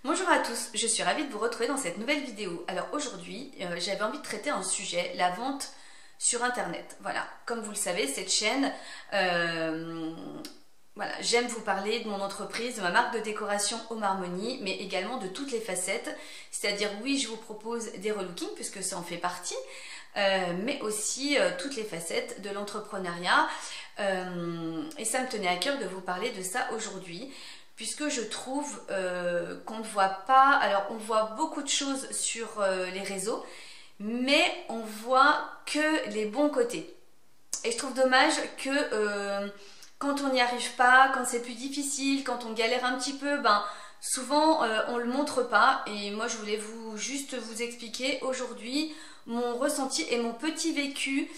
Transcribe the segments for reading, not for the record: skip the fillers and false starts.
Bonjour à tous, je suis ravie de vous retrouver dans cette nouvelle vidéo. Alors aujourd'hui, j'avais envie de traiter un sujet, la vente sur internet. Voilà, comme vous le savez, cette chaîne, voilà, j'aime vous parler de mon entreprise, de ma marque de décoration Home Harmony, mais également de toutes les facettes. C'est-à-dire, oui, je vous propose des relookings, puisque ça en fait partie, mais aussi toutes les facettes de l'entrepreneuriat. Et ça me tenait à cœur de vous parler de ça aujourd'hui, puisque je trouve qu'on ne voit pas, alors on voit beaucoup de choses sur les réseaux, mais on voit que les bons côtés. Et je trouve dommage que quand on n'y arrive pas, quand c'est plus difficile, quand on galère un petit peu, ben souvent on le montre pas. Et moi je voulais juste vous expliquer aujourd'hui mon ressenti et mon petit vécu,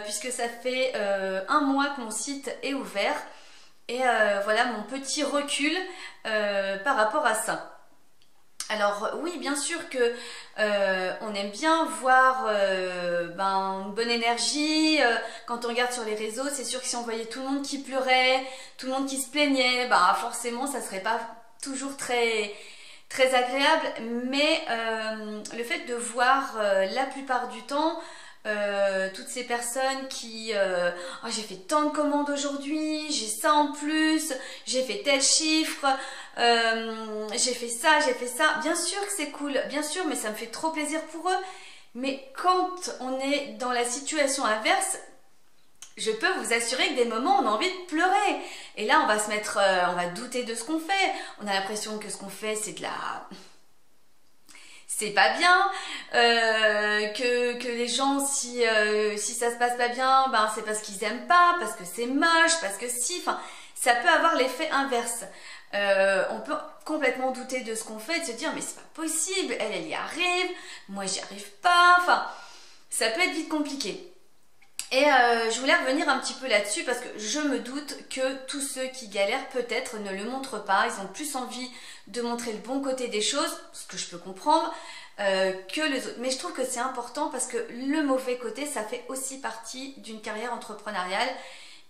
puisque ça fait un mois que mon site est ouvert. Et voilà mon petit recul par rapport à ça. Alors oui, bien sûr que on aime bien voir une bonne énergie. Quand on regarde sur les réseaux, c'est sûr que si on voyait tout le monde qui pleurait, tout le monde qui se plaignait, bah forcément ça serait pas toujours très agréable. Mais le fait de voir la plupart du temps toutes ces personnes qui oh, j'ai fait tant de commandes aujourd'hui, j'ai ça en plus, j'ai fait tel chiffre, j'ai fait ça, bien sûr que c'est cool, bien sûr, mais ça me fait trop plaisir pour eux. Mais quand on est dans la situation inverse, je peux vous assurer que des moments on a envie de pleurer. Et là on va se mettre, on va douter de ce qu'on fait, on a l'impression que ce qu'on fait c'est de la... c'est pas bien, que les gens, si ça se passe pas bien, ben c'est parce qu'ils aiment pas, parce que c'est moche, parce que si, enfin, ça peut avoir l'effet inverse. On peut complètement douter de ce qu'on fait, de se dire mais c'est pas possible, elle y arrive, moi j'y arrive pas, enfin, ça peut être vite compliqué. Et je voulais revenir un petit peu là-dessus parce que je me doute que tous ceux qui galèrent peut-être ne le montrent pas. Ils ont plus envie de montrer le bon côté des choses, ce que je peux comprendre, que les autres. Mais je trouve que c'est important parce que le mauvais côté, ça fait aussi partie d'une carrière entrepreneuriale.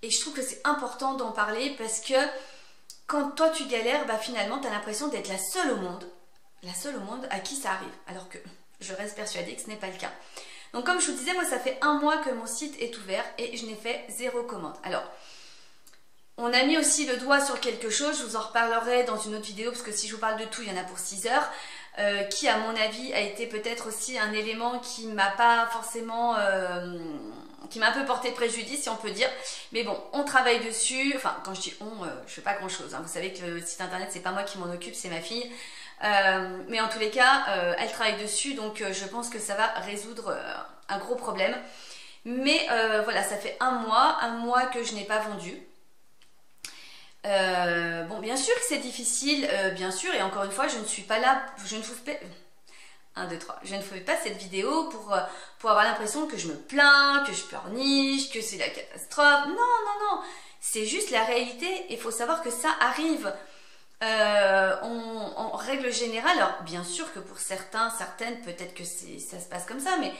Et je trouve que c'est important d'en parler parce que quand toi tu galères, bah, finalement tu as l'impression d'être la seule au monde à qui ça arrive. Alors que je reste persuadée que ce n'est pas le cas. Donc comme je vous disais, moi ça fait un mois que mon site est ouvert et je n'ai fait 0 commande. Alors, on a mis aussi le doigt sur quelque chose, je vous en reparlerai dans une autre vidéo parce que si je vous parle de tout, il y en a pour 6 heures, qui à mon avis a été peut-être aussi un élément qui m'a pas forcément... qui m'a un peu porté préjudice si on peut dire. Mais bon, on travaille dessus, enfin quand je dis on, je fais pas grand chose, hein. Vous savez que le site internet c'est pas moi qui m'en occupe, c'est ma fille. Mais en tous les cas, elle travaille dessus, donc je pense que ça va résoudre un gros problème. Mais voilà, ça fait un mois que je n'ai pas vendu. Bon, bien sûr que c'est difficile, bien sûr, et encore une fois, je ne suis pas là, je ne vous fais... 1, 2, 3. Je ne fais pas cette vidéo pour avoir l'impression que je me plains, que je pleurniche, que c'est la catastrophe. Non, non, non. C'est juste la réalité et il faut savoir que ça arrive. En règle générale, alors bien sûr que pour certains, certaines, peut-être que ça se passe comme ça, mais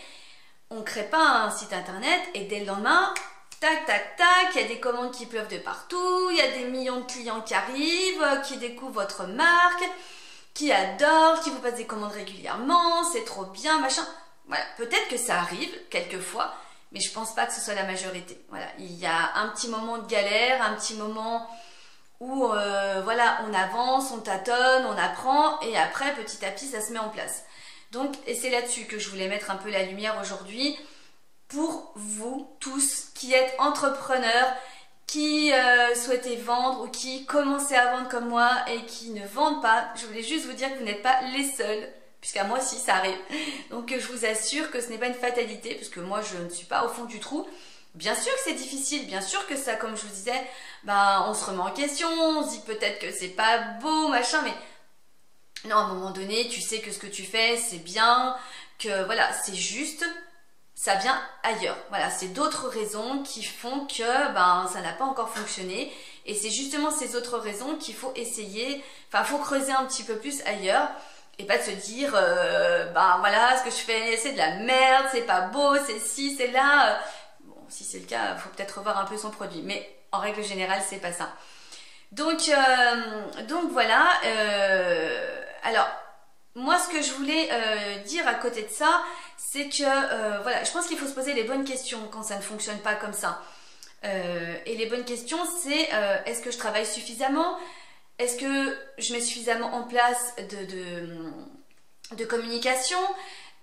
on ne crée pas un site internet et dès le lendemain, tac, tac, tac, il y a des commandes qui pleuvent de partout, il y a des millions de clients qui arrivent, qui découvrent votre marque, qui adorent, qui vous passent des commandes régulièrement, c'est trop bien, machin. Voilà, peut-être que ça arrive quelquefois, mais je pense pas que ce soit la majorité. Voilà, il y a un petit moment de galère, un petit moment où voilà, on avance, on tâtonne, on apprend et après petit à petit ça se met en place. Donc, et c'est là-dessus que je voulais mettre un peu la lumière aujourd'hui pour vous tous qui êtes entrepreneurs, qui souhaitez vendre ou qui commencez à vendre comme moi et qui ne vendent pas. Je voulais juste vous dire que vous n'êtes pas les seuls, puisqu'à moi aussi ça arrive. Donc je vous assure que ce n'est pas une fatalité, puisque moi je ne suis pas au fond du trou. Bien sûr que c'est difficile, bien sûr que ça, comme je vous disais, ben, on se remet en question, on se dit peut-être que c'est pas beau, machin, mais non, à un moment donné, tu sais que ce que tu fais, c'est bien, que voilà, c'est juste, ça vient ailleurs. Voilà, c'est d'autres raisons qui font que ben, ça n'a pas encore fonctionné, et c'est justement ces autres raisons qu'il faut essayer, enfin, il faut creuser un petit peu plus ailleurs, et pas de se dire, ben voilà, ce que je fais, c'est de la merde, c'est pas beau, c'est ci, c'est là... Si c'est le cas, il faut peut-être revoir un peu son produit. Mais en règle générale, c'est pas ça. Donc voilà. Alors, moi, ce que je voulais dire à côté de ça, c'est que, voilà, je pense qu'il faut se poser les bonnes questions quand ça ne fonctionne pas comme ça. Et les bonnes questions, c'est est-ce que je travaille suffisamment? Est-ce que je mets suffisamment en place de communication?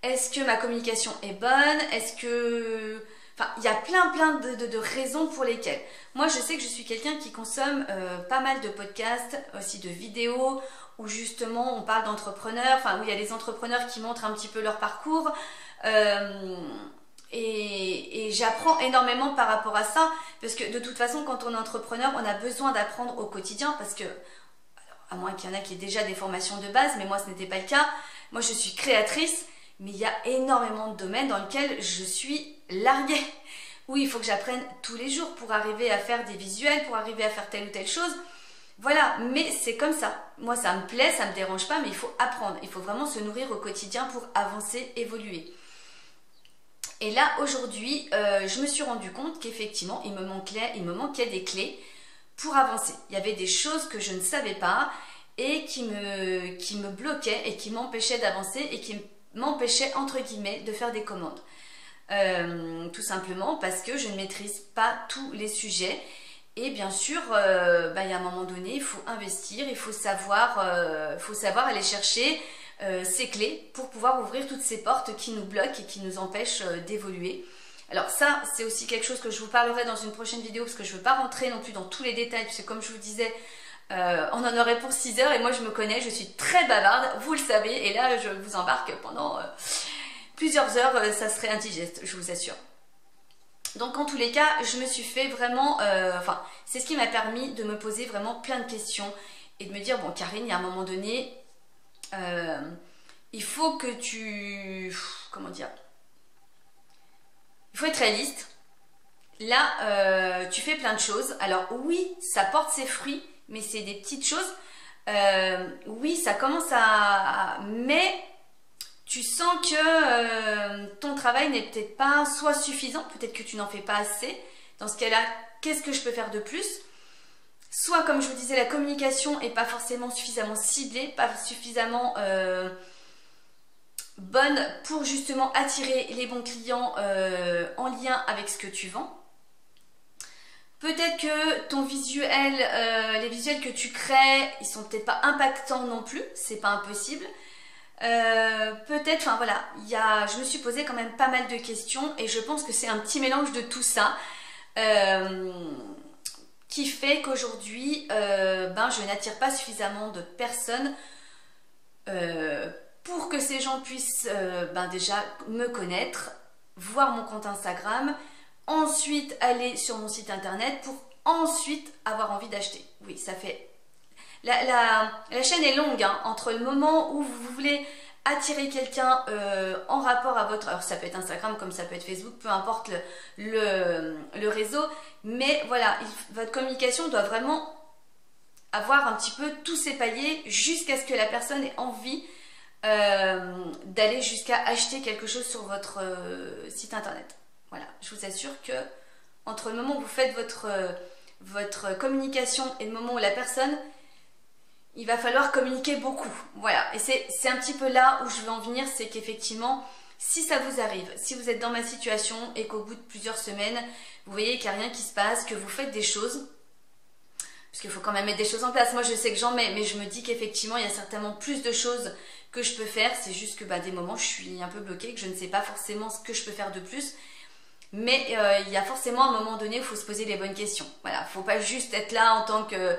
Est-ce que ma communication est bonne? Est-ce que... Enfin, il y a plein de raisons pour lesquelles. Moi, je sais que je suis quelqu'un qui consomme pas mal de podcasts, aussi de vidéos, où justement on parle d'entrepreneurs, enfin où il y a des entrepreneurs qui montrent un petit peu leur parcours. Et j'apprends énormément par rapport à ça, parce que de toute façon, quand on est entrepreneur, on a besoin d'apprendre au quotidien, parce que, à moins qu'il y en a qui aient déjà des formations de base, mais moi ce n'était pas le cas. Moi je suis créatrice, mais il y a énormément de domaines dans lesquels je suis larguée, où il faut que j'apprenne tous les jours pour arriver à faire des visuels, pour arriver à faire telle ou telle chose. Voilà, mais c'est comme ça. Moi ça me plaît, ça me dérange pas, mais il faut apprendre. Il faut vraiment se nourrir au quotidien pour avancer, évoluer. Et là aujourd'hui, je me suis rendu compte qu'effectivement il me manquait des clés pour avancer. Il y avait des choses que je ne savais pas et qui me bloquaient et qui m'empêchaient d'avancer et qui m'empêchaient entre guillemets de faire des commandes. Tout simplement parce que je ne maîtrise pas tous les sujets. Et bien sûr, il y a un moment donné, il faut investir, il faut savoir aller chercher ces clés pour pouvoir ouvrir toutes ces portes qui nous bloquent et qui nous empêchent d'évoluer. Alors ça, c'est aussi quelque chose que je vous parlerai dans une prochaine vidéo parce que je ne veux pas rentrer non plus dans tous les détails parce que comme je vous disais, on en aurait pour 6 heures et moi je me connais, je suis très bavarde, vous le savez, et là je vous embarque pendant plusieurs heures, ça serait indigeste, je vous assure. Donc en tous les cas, je me suis fait vraiment, c'est ce qui m'a permis de me poser vraiment plein de questions et de me dire, bon Karine, il y a un moment donné, il faut que comment dire, il faut être réaliste. Là, tu fais plein de choses. Alors oui, ça porte ses fruits, mais c'est des petites choses. Oui, ça commence mais tu sens que ton travail n'est peut-être pas soit suffisant, peut-être que tu n'en fais pas assez. Dans ce cas-là, qu'est-ce que je peux faire de plus? Soit, comme je vous disais, la communication n'est pas forcément suffisamment ciblée, pas suffisamment bonne pour justement attirer les bons clients en lien avec ce que tu vends. Peut-être que ton visuel, les visuels que tu crées, ils sont peut-être pas impactants non plus, c'est pas impossible. Peut-être, enfin voilà, je me suis posé quand même pas mal de questions et je pense que c'est un petit mélange de tout ça qui fait qu'aujourd'hui, je n'attire pas suffisamment de personnes pour que ces gens puissent déjà me connaître, voir mon compte Instagram, ensuite aller sur mon site internet pour ensuite avoir envie d'acheter. Oui, ça fait... La chaîne est longue, hein, entre le moment où vous voulez attirer quelqu'un en rapport à votre... Alors ça peut être Instagram comme ça peut être Facebook, peu importe le réseau, mais voilà, votre communication doit vraiment avoir un petit peu tous ces paliers jusqu'à ce que la personne ait envie d'aller jusqu'à acheter quelque chose sur votre site internet. Voilà, je vous assure que entre le moment où vous faites votre communication et le moment où la personne, il va falloir communiquer beaucoup. Voilà, et c'est un petit peu là où je veux en venir, c'est qu'effectivement, si ça vous arrive, si vous êtes dans ma situation et qu'au bout de plusieurs semaines, vous voyez qu'il n'y a rien qui se passe, que vous faites des choses, parce qu'il faut quand même mettre des choses en place. Moi, je sais que j'en mets, mais je me dis qu'effectivement, il y a certainement plus de choses que je peux faire. C'est juste que des moments, je suis un peu bloquée, que je ne sais pas forcément ce que je peux faire de plus. Mais il y a forcément un moment donné où il faut se poser les bonnes questions. Voilà, il ne faut pas juste être là en tant que...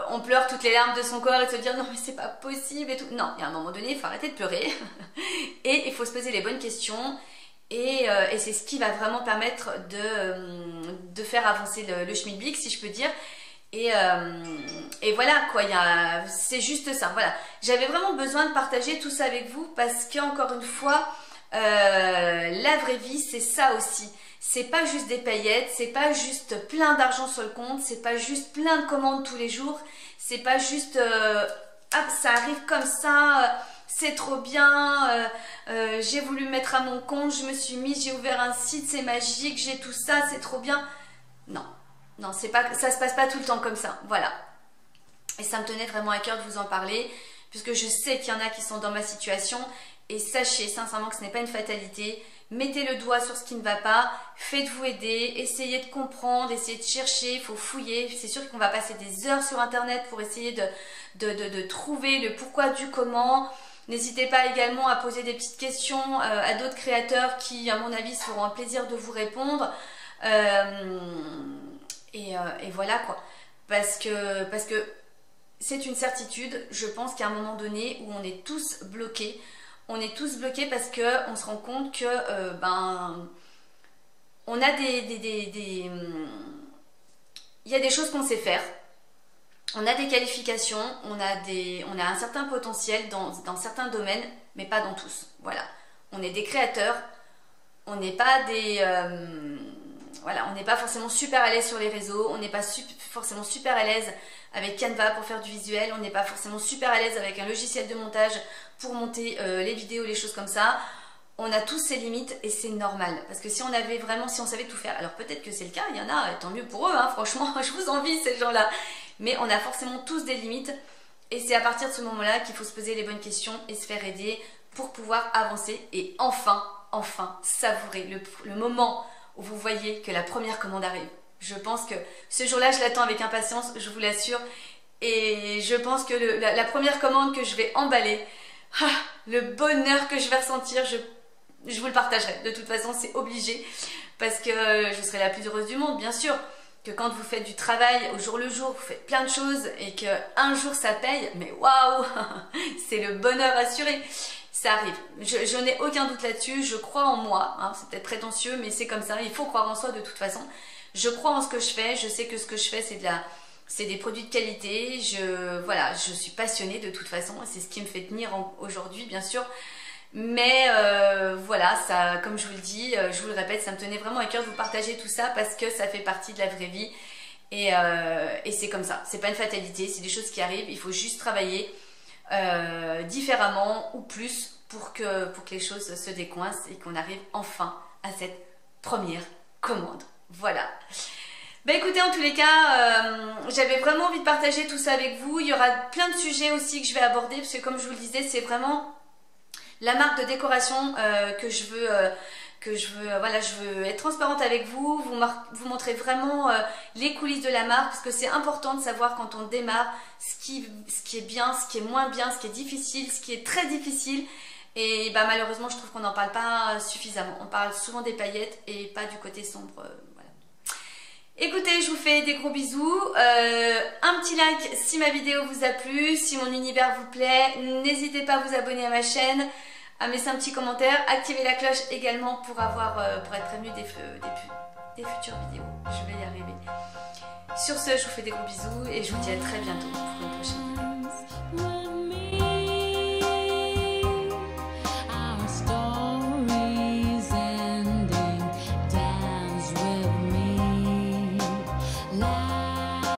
on pleure toutes les larmes de son corps et se dire non mais c'est pas possible et tout. Non, il y a un moment donné, il faut arrêter de pleurer et il faut se poser les bonnes questions et c'est ce qui va vraiment permettre de faire avancer le schmilblick, si je peux dire. Et voilà quoi, c'est juste ça. Voilà, j'avais vraiment besoin de partager tout ça avec vous parce qu'encore une fois, la vraie vie c'est ça aussi. C'est pas juste des paillettes, c'est pas juste plein d'argent sur le compte, c'est pas juste plein de commandes tous les jours, c'est pas juste hop, ça arrive comme ça, c'est trop bien, j'ai voulu me mettre à mon compte, je me suis mise, j'ai ouvert un site, c'est magique, j'ai tout ça, c'est trop bien. Non, non, ça se passe pas tout le temps comme ça, voilà. Et ça me tenait vraiment à cœur de vous en parler, puisque je sais qu'il y en a qui sont dans ma situation. Et sachez sincèrement que ce n'est pas une fatalité. Mettez le doigt sur ce qui ne va pas, faites-vous aider, essayez de comprendre, essayez de chercher, il faut fouiller. C'est sûr qu'on va passer des heures sur internet pour essayer de trouver le pourquoi du comment. N'hésitez pas également à poser des petites questions à d'autres créateurs qui, à mon avis, se feront un plaisir de vous répondre. Et voilà quoi. Parce que c'est une certitude, je pense qu'à un moment donné où on est tous bloqués, parce qu'on se rend compte que on a il y a des choses qu'on sait faire, on a des qualifications, on a un certain potentiel dans certains domaines, mais pas dans tous. Voilà, on est des créateurs, on n'est pas voilà, on n'est pas forcément super à l'aise sur les réseaux, on n'est pas forcément super à l'aise avec Canva pour faire du visuel, on n'est pas forcément super à l'aise avec un logiciel de montage pour monter les vidéos, les choses comme ça. On a tous ces limites et c'est normal. Parce que si on savait tout faire, alors peut-être que c'est le cas, il y en a, tant mieux pour eux, hein, franchement, je vous envie ces gens-là. Mais on a forcément tous des limites et c'est à partir de ce moment-là qu'il faut se poser les bonnes questions et se faire aider pour pouvoir avancer et enfin savourer le moment où vous voyez que la première commande arrive. Je pense que ce jour-là, je l'attends avec impatience, je vous l'assure. Et je pense que la première commande que je vais emballer, le bonheur que je vais ressentir, je vous le partagerai. De toute façon, c'est obligé. Parce que je serai la plus heureuse du monde, bien sûr. Que quand vous faites du travail au jour le jour, vous faites plein de choses et qu'un jour ça paye, mais waouh, c'est le bonheur assuré. Ça arrive, je n'ai aucun doute là-dessus, je crois en moi, hein, c'est peut-être prétentieux mais c'est comme ça, il faut croire en soi de toute façon. Je crois en ce que je fais, je sais que ce que je fais c'est des produits de qualité, voilà, je suis passionnée de toute façon, c'est ce qui me fait tenir aujourd'hui bien sûr. Mais voilà, ça, comme je vous le dis, je vous le répète, ça me tenait vraiment à cœur de vous partager tout ça parce que ça fait partie de la vraie vie et c'est comme ça, c'est pas une fatalité, c'est des choses qui arrivent, il faut juste travailler différemment ou plus pour que les choses se décoincent et qu'on arrive enfin à cette première commande. Voilà. Bah écoutez, en tous les cas, j'avais vraiment envie de partager tout ça avec vous. Il y aura plein de sujets aussi que je vais aborder parce que comme je vous le disais, c'est vraiment la marque de décoration que je veux... voilà, je veux être transparente avec vous, vous montrer vraiment les coulisses de la marque parce que c'est important de savoir quand on démarre ce qui est bien, ce qui est moins bien, ce qui est difficile, ce qui est très difficile. Et bah, malheureusement, je trouve qu'on n'en parle pas suffisamment. On parle souvent des paillettes et pas du côté sombre. Voilà. Écoutez, je vous fais des gros bisous. Un petit like si ma vidéo vous a plu, si mon univers vous plaît. N'hésitez pas à vous abonner à ma chaîne, à me laisser un petit commentaire, activer la cloche également pour être prévenu des futures vidéos. Je vais y arriver. Sur ce, je vous fais des gros bisous et je vous dis à très bientôt pour une